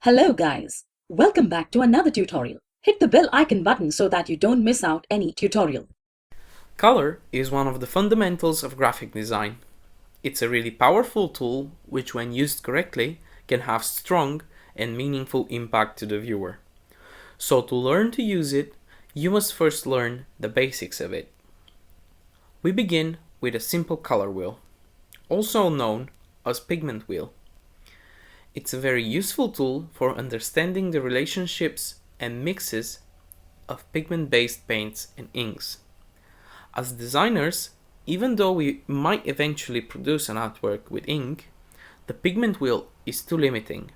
Hello guys, welcome back to another tutorial. Hit the bell icon button so that you don't miss out any tutorial. Color is one of the fundamentals of graphic design. It's a really powerful tool which, when used correctly, can have strong and meaningful impact to the viewer. So to learn to use it, you must first learn the basics of it. We begin with a simple color wheel, also known as pigment wheel. It's a very useful tool for understanding the relationships and mixes of pigment-based paints and inks. As designers, even though we might eventually produce an artwork with ink, the pigment wheel is too limiting.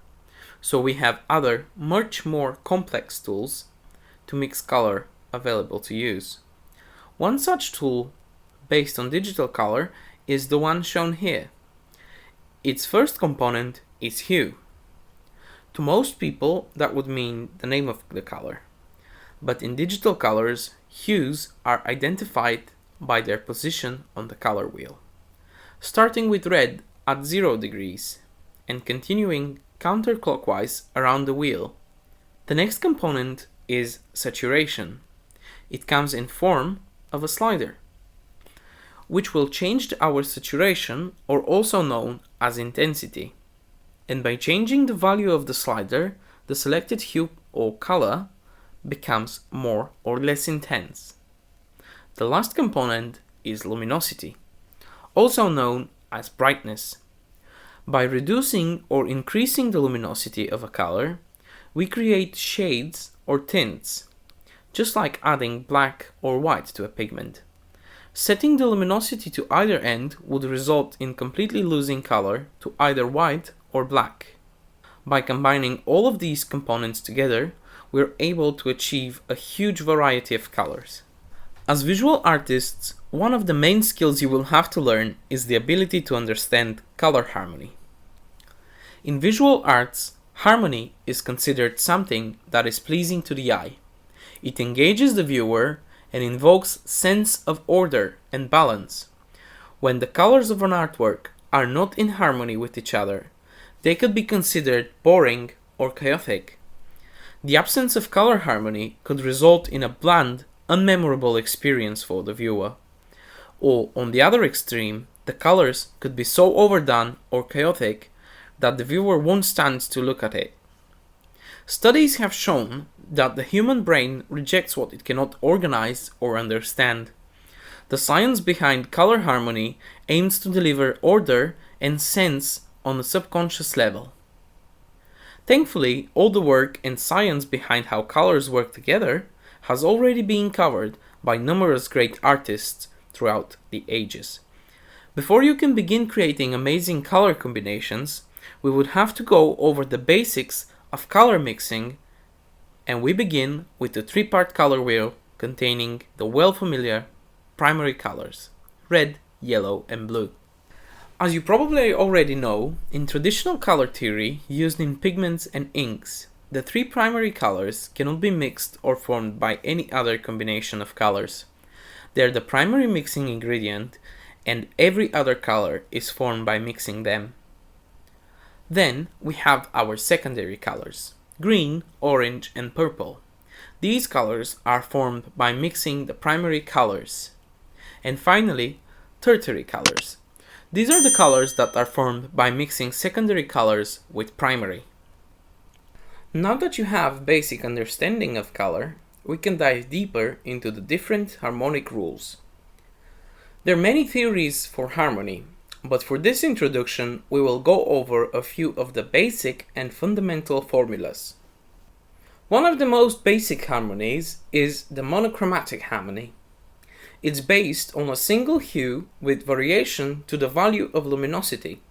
So we have other, much more complex tools to mix color available to use. One such tool, based on digital color, is the one shown here. Its first component is hue. To most people, that would mean the name of the color. But in digital colors, hues are identified by their position on the color wheel, starting with red at 0 degrees and continuing counterclockwise around the wheel. The next component is saturation. It comes in form of a slider, which will change our saturation, or also known as intensity. And by changing the value of the slider, the selected hue or color becomes more or less intense. The last component is luminosity, also known as brightness. By reducing or increasing the luminosity of a color, we create shades or tints, just like adding black or white to a pigment. Setting the luminosity to either end would result in completely losing color to either white or black. By combining all of these components together, we're able to achieve a huge variety of colors. As visual artists, one of the main skills you will have to learn is the ability to understand color harmony. In visual arts, harmony is considered something that is pleasing to the eye. It engages the viewer and invokes sense of order and balance. When the colors of an artwork are not in harmony with each other, they could be considered boring or chaotic. The absence of color harmony could result in a bland, unmemorable experience for the viewer. Or, on the other extreme, the colors could be so overdone or chaotic that the viewer won't stand to look at it. Studies have shown that the human brain rejects what it cannot organize or understand. The science behind color harmony aims to deliver order and sense on a subconscious level. Thankfully, all the work and science behind how colors work together has already been covered by numerous great artists throughout the ages. Before you can begin creating amazing color combinations, we would have to go over the basics of color mixing, and we begin with the three-part color wheel containing the well-familiar primary colors: red, yellow, and blue. As you probably already know, in traditional color theory used in pigments and inks, the three primary colors cannot be mixed or formed by any other combination of colors. They are the primary mixing ingredient, and every other color is formed by mixing them. Then we have our secondary colors: green, orange, and purple. These colors are formed by mixing the primary colors. And finally, tertiary colors. These are the colors that are formed by mixing secondary colors with primary. Now that you have basic understanding of color, we can dive deeper into the different harmonic rules. There are many theories for harmony, but for this introduction we will go over a few of the basic and fundamental formulas. One of the most basic harmonies is the monochromatic harmony. It's based on a single hue with variation to the value of luminosity.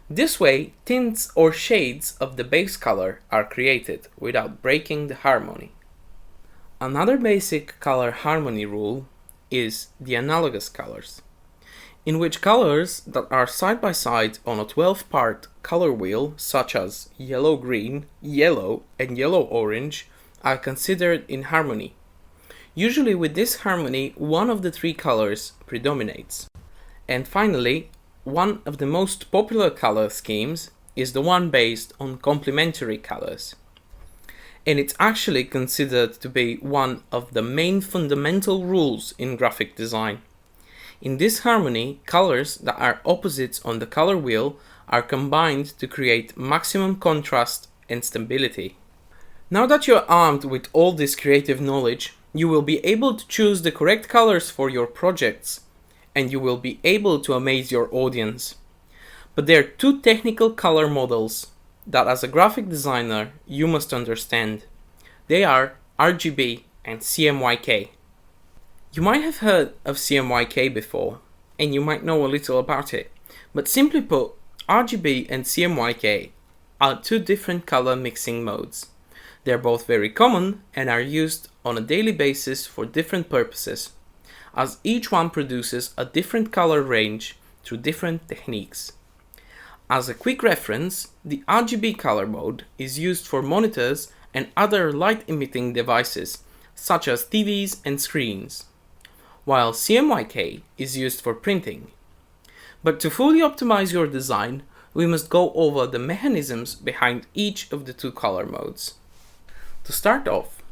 This way, tints or shades of the base color are created without breaking the harmony. Another basic color harmony rule is the analogous colors, in which colors that are side by side on a 12-part color wheel, such as yellow-green, yellow, and yellow-orange, are considered in harmony. Usually with this harmony, one of the three colors predominates. And finally, one of the most popular color schemes is the one based on complementary colors. and it's actually considered to be one of the main fundamental rules in graphic design. In this harmony, colors that are opposites on the color wheel are combined to create maximum contrast and stability. Now that you're armed with all this creative knowledge, you will be able to choose the correct colors for your projects, and you will be able to amaze your audience. But there are two technical color models that as a graphic designer you must understand. They are RGB and CMYK. You might have heard of CMYK before, and you might know a little about it, but simply put, RGB and CMYK are two different color mixing modes. They're both very common and are used on a daily basis for different purposes, as each one produces a different color range through different techniques. As a quick reference, the RGB color mode is used for monitors and other light-emitting devices, such as TVs and screens, while CMYK is used for printing. But to fully optimize your design, we must go over the mechanisms behind each of the two color modes. To start off,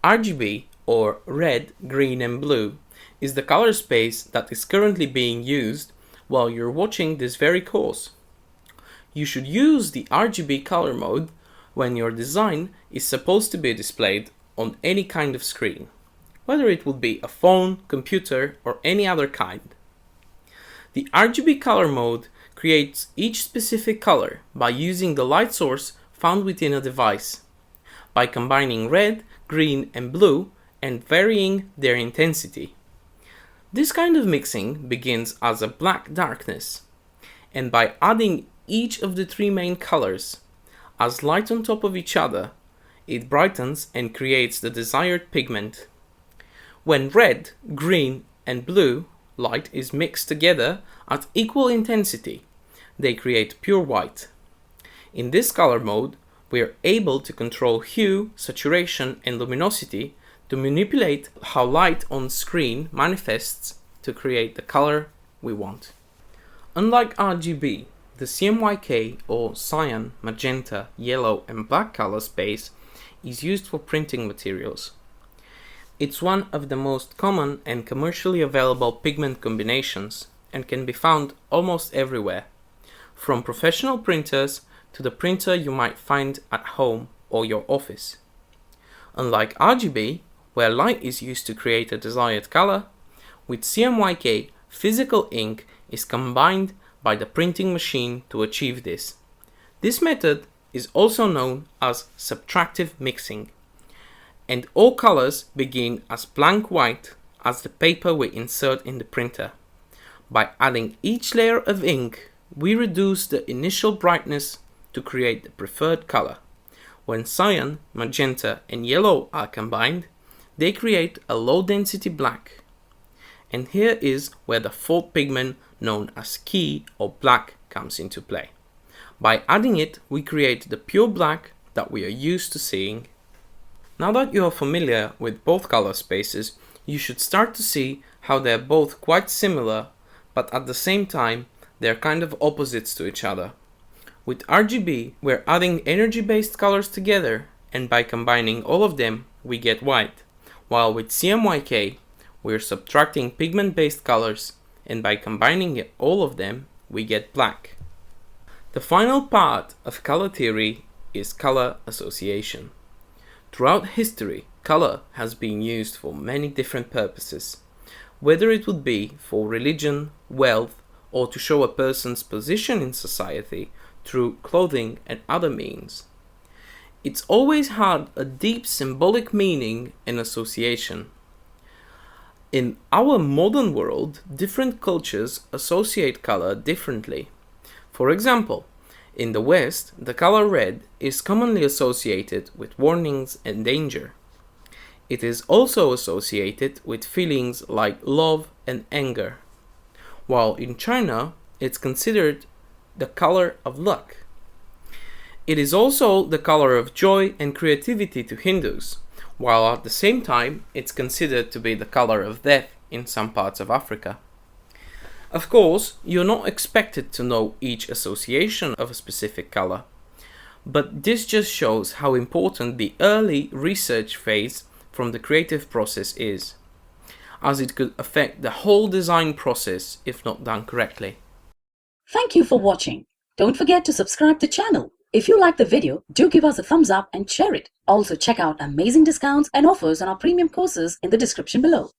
RGB, or red, green and blue, is the color space that is currently being used while you're watching this very course. You should use the RGB color mode when your design is supposed to be displayed on any kind of screen, whether it would be a phone, computer, or any other kind. The RGB color mode creates each specific color by using the light source found within a device, by combining red, green, and blue and varying their intensity. This kind of mixing begins as a black darkness, and by adding each of the three main colors as light on top of each other, it brightens and creates the desired pigment. When red, green, and blue light is mixed together at equal intensity, they create pure white. In this color mode, we are able to control hue, saturation, and luminosity to manipulate how light on screen manifests to create the color we want. Unlike RGB, the CMYK or cyan, magenta, yellow, and black color space is used for printing materials. It's one of the most common and commercially available pigment combinations and can be found almost everywhere, from professional printers to the printer you might find at home or your office. Unlike RGB, where light is used to create a desired color, with CMYK, physical ink is combined by the printing machine to achieve this. This method is also known as subtractive mixing, and all colors begin as blank white as the paper we insert in the printer. By adding each layer of ink, we reduce the initial brightness to create the preferred color. When cyan, magenta, and yellow are combined, they create a low-density black. And here is where the fourth pigment known as key or black comes into play. By adding it, we create the pure black that we are used to seeing. Now that you are familiar with both color spaces, you should start to see how they're both quite similar, but at the same time, they're kind of opposites to each other. With RGB, we're adding energy-based colors together, and by combining all of them, we get white. While with CMYK, we're subtracting pigment-based colors, and by combining all of them, we get black. The final part of color theory is color association. Throughout history, color has been used for many different purposes, whether it would be for religion, wealth, or to show a person's position in society through clothing and other means. It's always had a deep symbolic meaning and association. In our modern world, different cultures associate color differently. For example, in the West, the color red is commonly associated with warnings and danger. It is also associated with feelings like love and anger, while in China, it's considered the color of luck. It is also the color of joy and creativity to Hindus, while at the same time it's considered to be the color of death in some parts of Africa. Of course, you're not expected to know each association of a specific color, But this just shows how important the early research phase from the creative process is, as it could affect the whole design process if not done correctly. Thank you for watching. Don't forget to subscribe to the channel. If you like the video, do give us a thumbs up and share it. Also check out amazing discounts and offers on our premium courses in the description below.